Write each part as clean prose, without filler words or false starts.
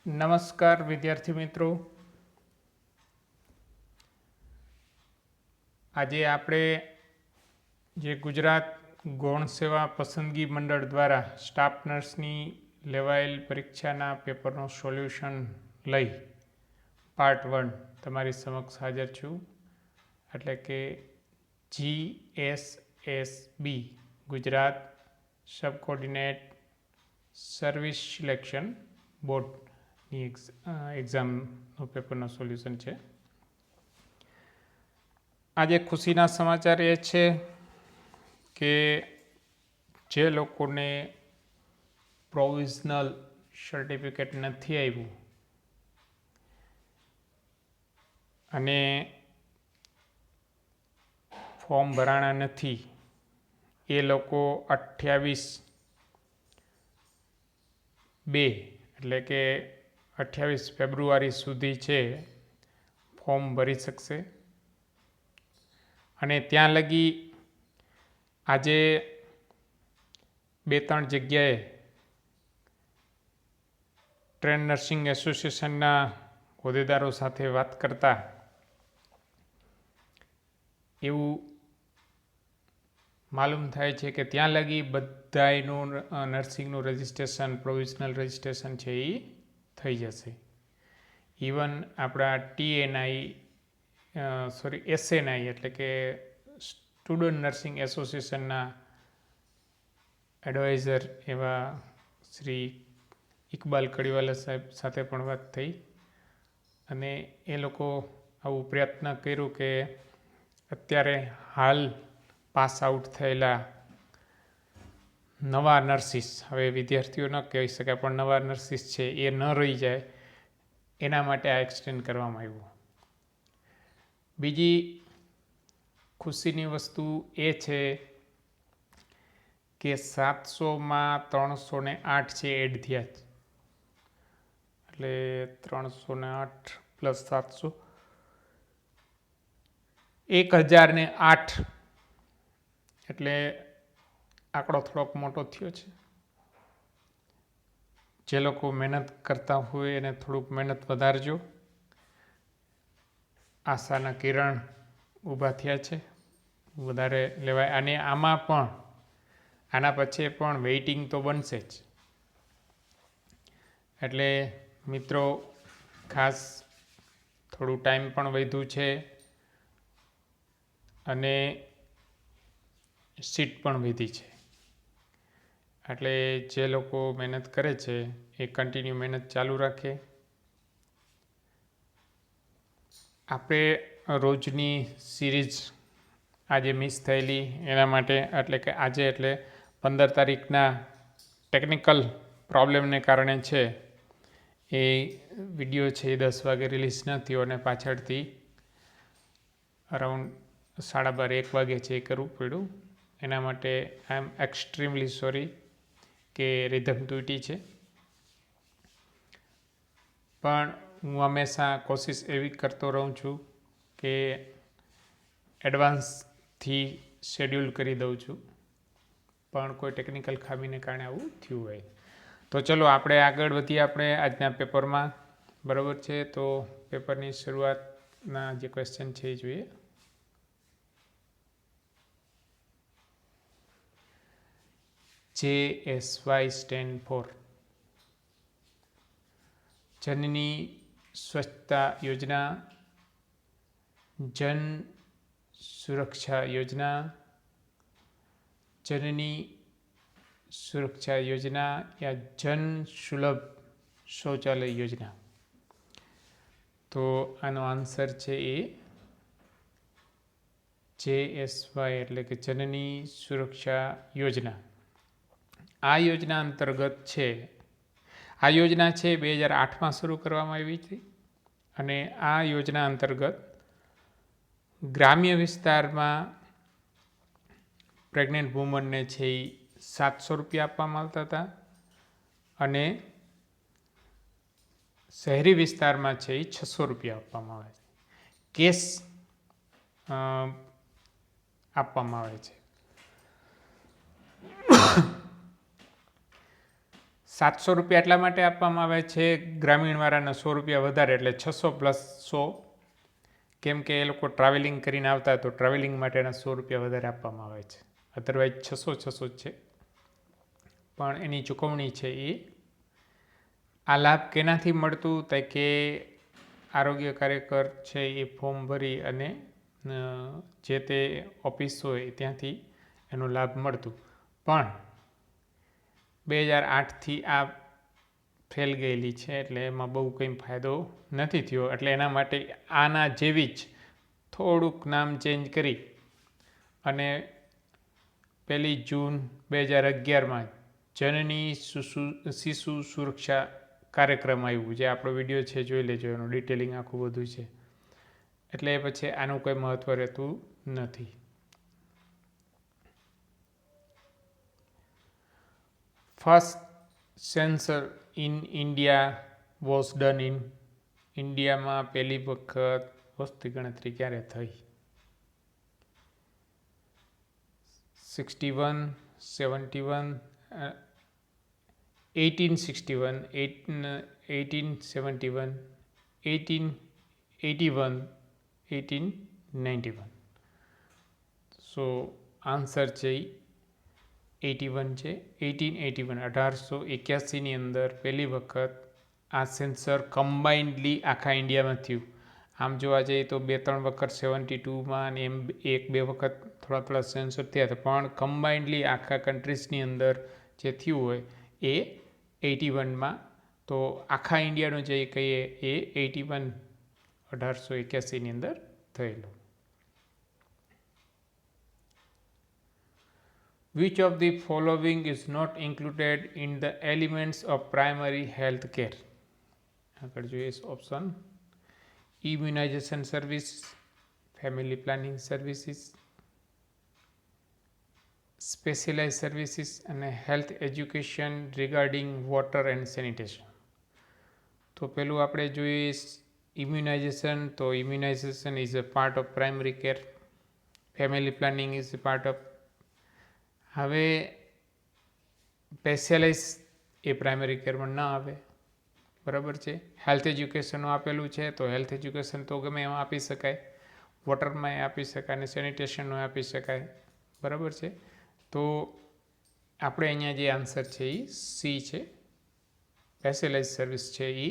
નમસ્કાર વિદ્યાર્થી મિત્રો, આજે આપણે જે ગુજરાત ગૌણ સેવા પસંદગી મંડળ દ્વારા સ્ટાફ નર્સની લેવાયેલ પરીક્ષાના પેપરનું સોલ્યુશન લઈ પાર્ટ 1 તમારી સમક્ષ હાજર છું. એટલે કે GSSB ગુજરાત સબ કોર્ડિનેટ સર્વિસ સિલેક્શન બોર્ડની એક્ઝામનું પેપરનું સોલ્યુશન છે. આજે ખુશીના સમાચાર એ છે કે જે લોકોને પ્રોવિઝનલ સર્ટિફિકેટ નથી આવ્યું અને ફોર્મ ભરાણા નથી, એ લોકો 28/2 એટલે કે 28 ફેબ્રુઆરી સુધી છે ફોર્મ ભરી શકશે. અને ત્યાં લગી આજે 2-3 જગ્યાએ ટ્રેન નર્સિંગ એસોસિએશનના હોદ્દેદારો સાથે વાત કરતા એવું માલુમ થાય છે કે ત્યાં લગી બધાયનું નર્સિંગનું રજિસ્ટ્રેશન, પ્રોવિઝનલ રજિસ્ટ્રેશન છે એ થઈ જશે. ઇવન આપણા SNI એટલે કે સ્ટુડન્ટ નર્સિંગ એસોસિએશનના એડવાઇઝર એવા શ્રી ઇકબાલ કડીવાલા સાહેબ સાથે પણ વાત થઈ અને એ લોકો આવું પ્રયત્ન કર્યું કે અત્યારે હાલ પાસ આઉટ થયેલા નવા નર્સિસ, હવે વિદ્યાર્થીઓ ન કહી શકાય પણ નવા નર્સિસ છે એ ન રહી જાય એના માટે આ એક્સટેન્ડ કરવામાં આવ્યું. બીજી ખુશીની વસ્તુ એ છે કે 700માં 308 છે એડ થયા છે. એટલે 308 + 700 1008, એટલે આંકડો થોડોક મોટો થયો છે. જે લોકો મહેનત કરતા હોય એને થોડુંક મહેનત વધારજો. આશાના કિરણ ઊભા થયા છે, વધારે લેવાય. અને આમાં પણ આના પછી પણ વેઇટિંગ તો બનશે જ. એટલે મિત્રો ખાસ થોડું ટાઈમ પણ વધ્યું છે અને સીટ પણ વધી છે. એટલે જે લોકો મહેનત કરે છે એ કન્ટિન્યુ મહેનત ચાલુ રાખે. આપણે રોજની સિરીઝ આજે મિસ થયેલી એના માટે, એટલે કે આજે એટલે 15 તારીખના ટેકનિકલ પ્રોબ્લેમને કારણે છે એ વિડીયો છે એ 10 વાગે રિલીઝ ન થયો અને પાછળથી અરાઉન્ડ 12:30-1 વાગે છે એ કરવું પડ્યું. એના માટે આઈ એમ એક્સ્ટ્રીમલી સોરી કે રિધમ તૂટી છે. પણ હું હંમેશા કોશિશ એવી કરતો રહું છું કે એડવાન્સથી શેડ્યુલ કરી દઉં છું, પણ કોઈ ટેકનિકલ ખામીને કારણે આવું થયું હોય. તો ચલો આપણે આગળ વધીએ આપણે આજના પેપરમાં. બરાબર છે, તો પેપરની શરૂઆતના જે ક્વેશ્ચન છે એ જોઈએ. JSY સ્ટેન્ડ ફોર જનની સ્વચ્છતા યોજના, જન સુરક્ષા યોજના, જનની સુરક્ષા યોજના યા જન સુલભ શૌચાલય યોજના. તો આનો આન્સર છે એ JSY એટલે કે જનની સુરક્ષા યોજના. આ યોજના અંતર્ગત છે, આ યોજના છે 2008માં શરૂ કરવામાં આવી હતી અને આ યોજના અંતર્ગત ગ્રામ્ય વિસ્તારમાં પ્રેગ્નન્ટ વુમનને છે એ 700 રૂપિયા આપવામાં આવતા હતા અને શહેરી વિસ્તારમાં છે એ 600 રૂપિયા આપવામાં આવે છે. કેસ આપવામાં આવે છે. ₹700 એટલા માટે આપવામાં આવે છે ગ્રામીણવાળાના ₹100 વધારે, એટલે 600 + 100, કેમ કે એ લોકો ટ્રાવેલિંગ કરીને આવતા, તો ટ્રાવેલિંગ માટેના ₹100 વધારે આપવામાં આવે છે. અધરવાઇઝ 600 જ છે, પણ એની ચૂકવણી છે એ. આ લાભ કેનાથી મળતું? તો કે આરોગ્ય કાર્યકર છે એ ફોર્મ ભરી અને જે તે ઓફિસ હોય ત્યાંથી એનો લાભ મળતું. પણ 2008થી આ ફેલ ગયેલી છે, એટલે એમાં બહુ કંઈ ફાયદો નથી થયો. એટલે એના માટે આના જેવી જ થોડુંક નામ ચેન્જ કરી અને 1 જૂન 2011માં જનની શિશુ સુરક્ષા કાર્યક્રમ આવ્યું, જે આપણો વિડીયો છે જોઈ લેજો, એનું ડિટેલિંગ આખું બધું છે. એટલે પછી આનું કોઈ મહત્ત્વ રહેતું નથી. First sensor in India was done in. ઇન્ડિયામાં પહેલી વખત વસ્તી ગણતરી ક્યારે થઈ? 61, 71, 1861, 1871, 1881, 1891. સો આન્સર છે 81 છે. 1881, 1881ની અંદર પહેલી વખત આ સેન્સર કમ્બાઇન્ડલી આખા ઇન્ડિયામાં થયું. આમ જોવા જઈએ તો 2-3 વખત 72માં અને એમ 1-2 વખત થોડા સેન્સર થયા હતા, પણ કમ્બાઇન્ડલી આખા કન્ટ્રીઝની અંદર જે થયું હોય એ 81માં. તો આખા ઇન્ડિયાનું જે કહીએ એ 81, 1881ની અંદર થયેલું. Which of the following is not included in the elements of primary health care? આગળ જોઈએ option: immunization service, family planning services, specialize services અને health education regarding water and sanitation. તો પેલું આપણે જોઈએ ઇમ્યુનાઇઝેશન. તો immunization is a part of primary care. Family planning is a part of. હવે specialize એ પ્રાઇમરી કેરમાં ના આવે, બરાબર છે. હેલ્થ એજ્યુકેશનનું આપેલું છે, તો હેલ્થ એજ્યુકેશન તો ગમે એમાં આપી શકાય, વોટરમાં આપી શકાય અને સેનિટેશનનું આપી શકાય, બરાબર છે. તો આપણે અહીંયા જે આન્સર છે એ સી છે. સ્પેશિયલાઇઝ સર્વિસ છે એ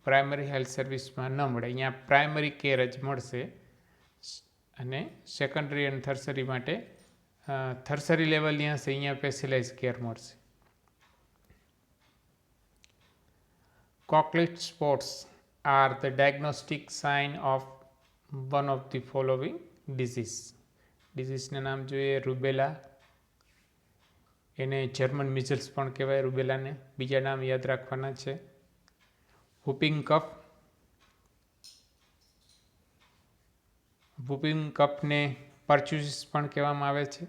પ્રાઇમરી હેલ્થ સર્વિસમાં ન મળે, અહીંયા પ્રાઇમરી કેર જ મળશે. અને સેકન્ડરી અને થર્સરી માટે થર્સરી લેવલની હશે, અહીંયા સ્પેશિયલાઇઝ કેર મળશે. Cochlear spots are the diagnostic sign of one of the following disease. ડિઝીઝના નામ જોઈએ: રૂબેલા, એને જર્મન મિઝલ્સ પણ કહેવાય રૂબેલાને. બીજા નામ યાદ રાખવાના છે: whooping cough. whooping cough-ને પરચ્યુસિસ પણ કહેવામાં આવે છે.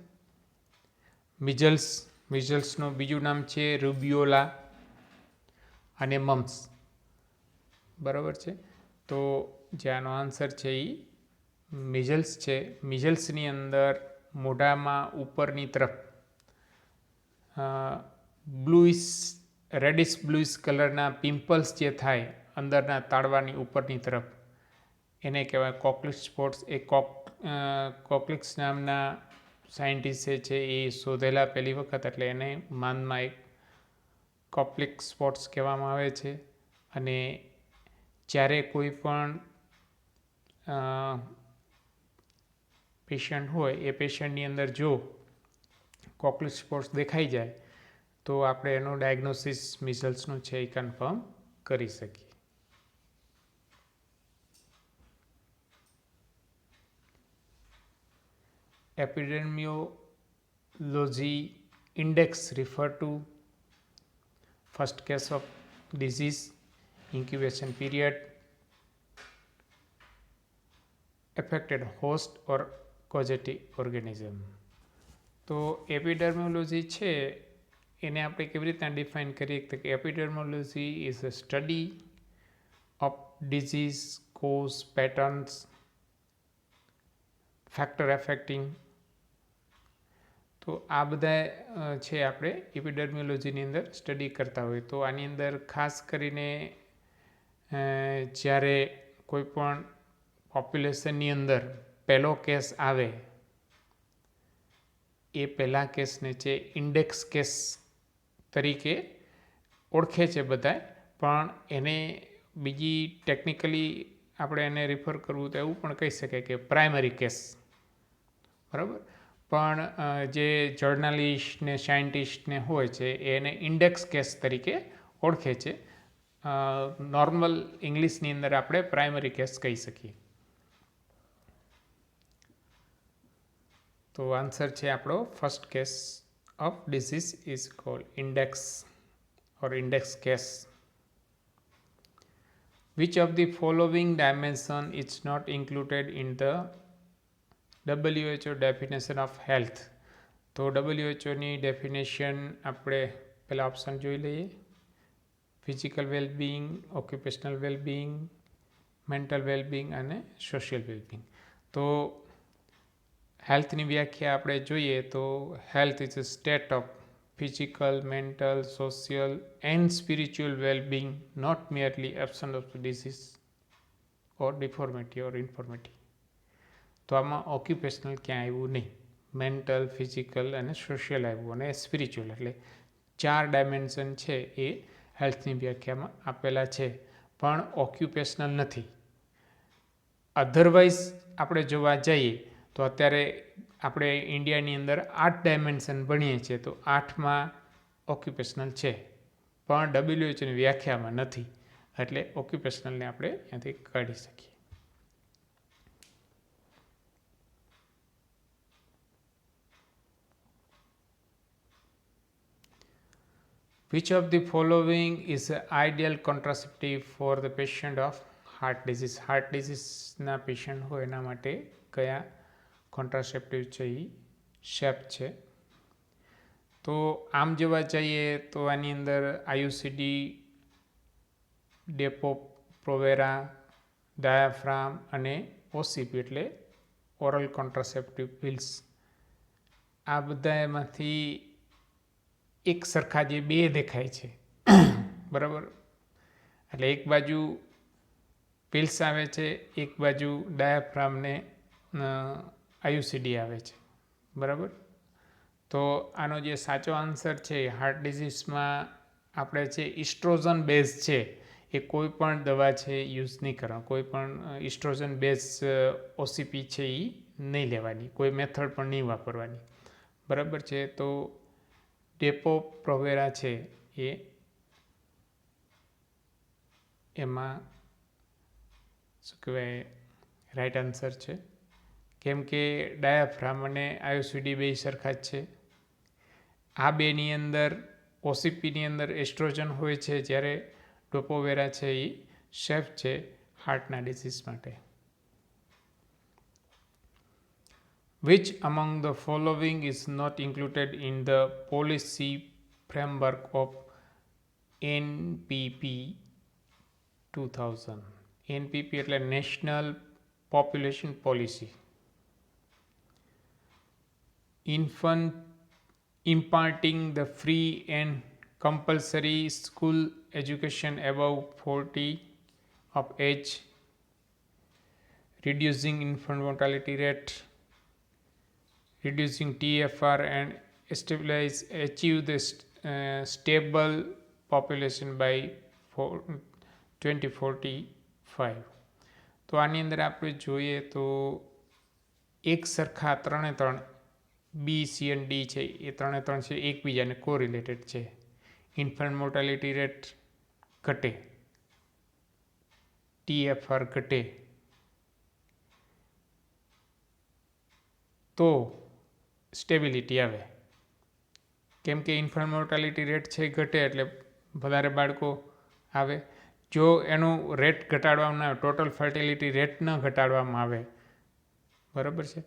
મિઝલ્સ, મિઝલ્સનું બીજું નામ છે રૂબિયોલા અને મમ્સ, બરાબર છે. તો જે આનો આન્સર છે એ મિઝલ્સ છે. મિઝલ્સની અંદર મોઢામાં ઉપરની તરફ બ્લુઇશ, રેડિશ બ્લુઇશ કલરના પિમ્પલ્સ જે થાય અંદરના તાળવાની ઉપરની તરફ, એને કહેવાય કોક્લિયર સ્પોટ્સ. એ કોક્લિક્સ નામના સાયન્ટિસ્ટે છે એ શોધેલા પહેલી વખત, એટલે એને માનમાં એક કોક્લિયર સ્પોટ્સ કહેવામાં આવે છે. અને જ્યારે કોઈ પણ પેશન્ટ હોય એ પેશન્ટની અંદર જો કોક્લિયર સ્પોટ્સ દેખાઈ જાય તો આપણે એનું ડાયગ્નોસિસ મિઝલ્સનું છે એ કન્ફર્મ કરી શકીએ. Epidemiology index refer to first case of disease, incubation period, affected host or causative organism. તો એપિડેર્મોલોજી છે એને આપણે કેવી રીતના ડિફાઇન કરીએ? તો કે epidemiology is a study of disease cause patterns factor affecting. તો તો આ બધા છે આપણે એપિડેમિયોલોજીની અંદર સ્ટડી કરતા હોય. તો આની અંદર ખાસ કરીને જ્યારે કોઈ પણ પોપ્યુલેશનની અંદર પહેલો કેસ આવે એ પહેલા કેસને છે ઇન્ડેક્સ કેસ તરીકે ઓળખે છે બધા, પણ એને બીજી ટેકનિકલી આપણે એને રિફર કરવું તો એવું પણ કહી શકાય કે પ્રાઇમરી કેસ. બરાબર, પણ જે જર્નલિસ્ટ ને સાયન્ટિસ્ટને હોય છે એને ઇન્ડેક્સ કેસ તરીકે ઓળખે છે. નોર્મલ ઇંગ્લિશની અંદર આપણે પ્રાઇમરી કેસ કહી શકીએ. તો આન્સર છે આપણો first case of disease is called index or index case. Which of the following dimension is not included in the WHO definition of health? તો WHO ની ડેફિનેશન આપણે પહેલા ઓપ્શન જોઈ લઈએ. Physical wellbeing, occupational wellbeing, mental wellbeing અને social wellbeing. તો હેલ્થની વ્યાખ્યા આપણે જોઈએ તો health is a state of physical, mental, social and spiritual well-being, not merely absence of disease or deformity or infirmity. તો આમાં ઓક્યુપેશનલ ક્યાં આવ્યું નહીં, મેન્ટલ, ફિઝિકલ અને સોશિયલ આવ્યું અને સ્પિરિચ્યુઅલ, એટલે 4 ડાયમેન્શન છે એ હેલ્થની વ્યાખ્યામાં આપેલા છે, પણ ઓક્યુપેશનલ નથી. અધરવાઇઝ આપણે જોવા જઈએ તો અત્યારે આપણે ઇન્ડિયાની અંદર 8 ડાયમેન્શન ભણીએ છીએ, તો 8માં ઓક્યુપેશનલ છે, પણ WHOની વ્યાખ્યામાં નથી, એટલે ઓક્યુપેશનલને આપણે ત્યાંથી કાઢી શકીએ. Which of the following is an ideal contraceptive for the patient of heart disease? Heart ડિઝીઝના પેશન્ટ હોય એના માટે કયા કોન્ટ્રાસેપ્ટિવ છે એ શેપ છે? તો આમ જોવા જઈએ તો આની અંદર આયુસીડી, ડેપો પ્રોવેરા, ડાયાફ્રામ અને ઓસીપી એટલે ઓરલ કોન્ટ્રાસેપ્ટિવ પિલ્સ, આ બધા એમાંથી એક સરખા જે બે દેખાય છે. બરાબર, એટલે એક બાજુ પિલ્સ આવે છે, એક બાજુ ડાયાફ્રામને આયુસીડી આવે છે. બરાબર, તો આનો જે સાચો આન્સર છે હાર્ટ ડિઝીઝમાં આપણે છે ઇસ્ટ્રોઝન બેઝ છે એ કોઈ પણ દવા છે યુઝ નહીં કરવા, કોઈ પણ ઇસ્ટ્રોઝન બેઝ ઓસીપી છે એ નહીં લેવાની, કોઈ મેથડ પણ નહીં વાપરવાની. બરાબર છે, તો ડેપો પ્રોવેરા છે એ એમાં શું કહેવાય રાઈટ આન્સર છે, કેમ કે ડાયાફ્રામ અને આયુસીડી બે સરખા જ છે. આ બેની અંદર ઓસીપીની અંદર એસ્ટ્રોજન હોય છે, જ્યારે ડોપોવેરા છે એ સેફ છે હાર્ટના ડિસીઝ માટે. Which among the following is not included in the policy framework of NPP 2000? NPP એટલે national population policy. Imparting the free and compulsory school education above 40 of age, reducing infant mortality rate, reducing TFR and achieve the stable population by 2045. તો આની અંદર આપણે જોઈએ તો એક સરખા 3 બી, C અને ડી છે એ 3 છે એકબીજાને કોરિલેટેડ છે. ઇન્ફન્ટ મોર્ટાલિટી રેટ ઘટે, TFR ઘટે, તો સ્ટેબિલિટી આવે. કેમ કે ઇન્ફન્ટ મોર્ટાલિટી રેટ છે ઘટે એટલે વધારે બાળકો આવે. જો એનું રેટ ઘટાડવામાં આવે, ટોટલ ફર્ટિલિટી રેટ ન ઘટાડવામાં આવે, બરાબર છે,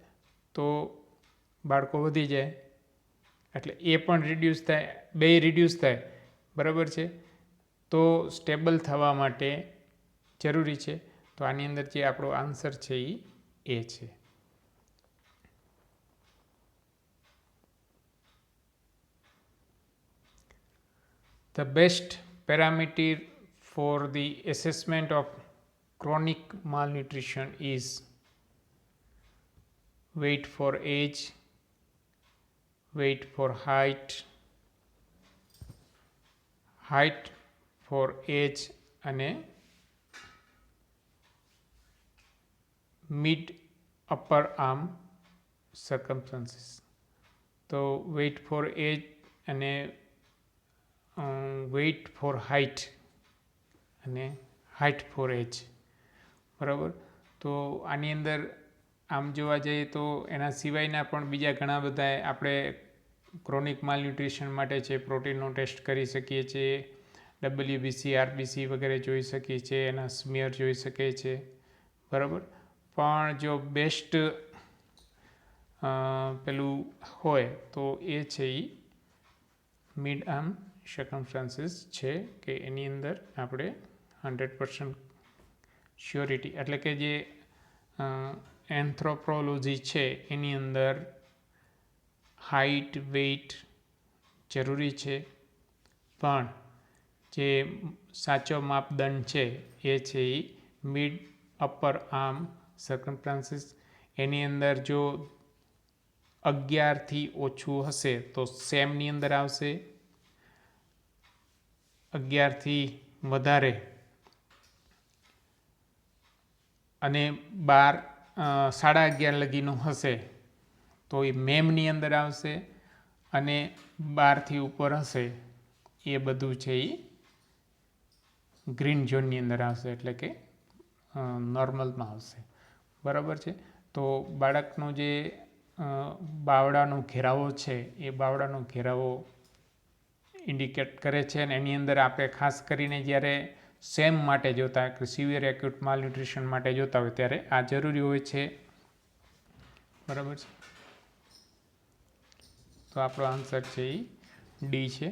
તો બાળકો વધી જાય, એટલે એ પણ રિડ્યુસ થાય, બે રિડ્યુસ થાય. બરાબર છે, તો સ્ટેબલ થવા માટે જરૂરી છે. તો આની અંદર જે આપણો આન્સર છે એ છે. The best parameter for the assessment of chronic malnutrition is weight for age, weight for height, height for age અને mid upper arm circumferences. તો weight for age અને weight for height અને height for age, બરાબર. તો આની અંદર આમ જોવા જઈએ તો એના સિવાયના પણ બીજા ઘણા બધા આપણે ક્રોનિક માલન્યુટ્રિશન માટે છે પ્રોટીનનો ટેસ્ટ કરી શકીએ છીએ, WBC RBC વગેરે જોઈ શકીએ છીએ, એના સ્મિયર જોઈ શકીએ છીએ, બરાબર. પણ જો બેસ્ટ પેલું હોય તો એ છે એ મિડ આર્મ સર્કમફરન્સીસ છે કે એની અંદર આપણે 100% શ્યોરિટી એટલે કે જે એન્થ્રોપ્રોલોજી છે એની અંદર હાઇટ વેઇટ જરૂરી છે, પણ જે સાચો માપદંડ છે એ છે એ મિડ અપર આર્મ સર્કમફરન્સીસ. એની અંદર જો 11થી ઓછું હશે તો સેમની અંદર આવશે, 11થી વધારે અને 11.5 લગીનું હશે તો એ મેમની અંદર આવશે, અને 12થી ઉપર હશે એ બધું છે એ ગ્રીન ઝોનની અંદર આવશે, એટલે કે નોર્મલમાં આવશે, બરાબર છે. તો બાળકનો જે બાવડાનો ઘેરાવો છે એ બાવડાનો ઘેરાવો ઇન્ડિકેટ કરે છે, અને એની અંદર આપણે ખાસ કરીને જ્યારે સેમ માટે જોતા હોય કે સિવિયર એક્યુટ માલન્યુટ્રિશન માટે જોતા હોય ત્યારે આ જરૂરી હોય છે, બરાબર છે. તો આપણો આન્સર છે એ ડી છે.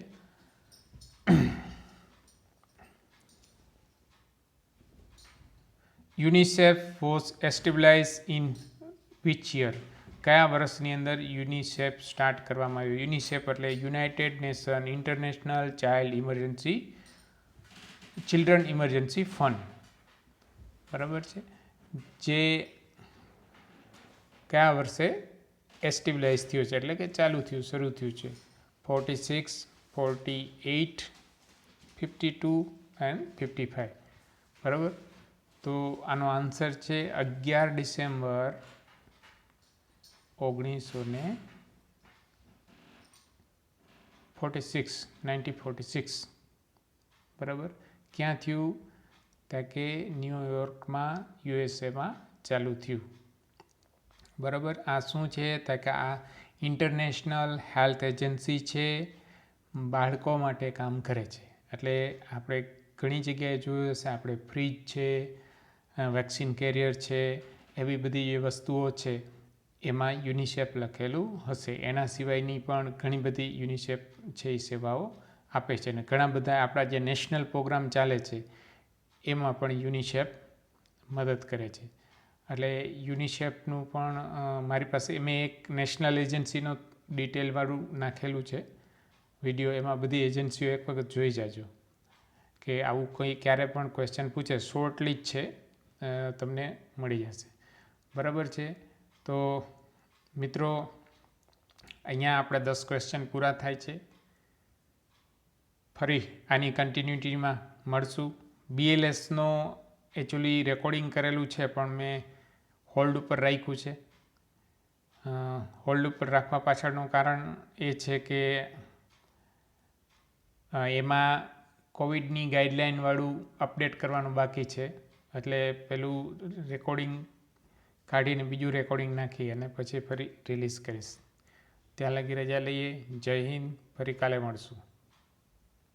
UNICEF was establish in which year? કયા વર્ષની અંદર યુનિસેફ સ્ટાર્ટ કરવામાં આવ્યું? યુનિસેફ એટલે United Nation International Children Emergency Fund, બરાબર છે. જે કયા વર્ષે એસ્ટેબ્લાઇઝ થયું છે એટલે કે ચાલુ થયું, શરૂ થયું છે? 46, 48, 52 એન્ડ 55, બરાબર. તો આનો આન્સર છે 11 ડિસેમ્બર 1946, બરાબર. ક્યાં થયું? કે ન્યુયોર્કમાં યુએસએમાં ચાલુ થયું, બરાબર. આ શું છે? કે આ ઇન્ટરનેશનલ હેલ્થ એજન્સી છે, બાળકો માટે કામ કરે છે. એટલે આપણે ઘણી જગ્યાએ જોયું હશે, આપણે ફ્રીજ છે, વેક્સિન કેરિયર છે, એવી બધી જે વસ્તુઓ છે એમાં યુનિસેફ લખેલું હશે. એના સિવાયની પણ ઘણી બધી યુનિસેફ છે એ સેવાઓ આપે છે, અને ઘણા બધા આપણા જે નેશનલ પ્રોગ્રામ ચાલે છે એમાં પણ યુનિસેફ મદદ કરે છે. એટલે યુનિસેફનું પણ મારી પાસે મેં એક નેશનલ એજન્સીનો ડિટેલવાળું નાખેલું છે વિડીયો, એમાં બધી એજન્સીઓ એક વખત જોઈ જાજો કે આવું કંઈ ક્યારે પણ ક્વેશ્ચન પૂછે, શોર્ટલી જ છે, તમને મળી જશે, બરાબર છે. તો મિત્રો અહીંયા આપણે 10 ક્વેશ્ચન પૂરા થાય છે. ફરી આની કન્ટિન્યુટીમાં મળશું. BLSનો એકચ્યુઅલી રેકોર્ડિંગ કરેલું છે પણ મેં હોલ્ડ ઉપર રાખ્યું છે. હોલ્ડ ઉપર રાખવા પાછળનું કારણ એ છે કે એમાં કોવિડની ગાઈડલાઇનવાળું અપડેટ કરવાનું બાકી છે, એટલે પેલું રેકોર્ડિંગ કાઢીને બીજું રેકોર્ડિંગ નાખી અને પછી ફરી રિલીઝ કરીશ. ત્યાં લગી રજા લઈએ. જય હિન્દ. ફરી કાલે મળશું.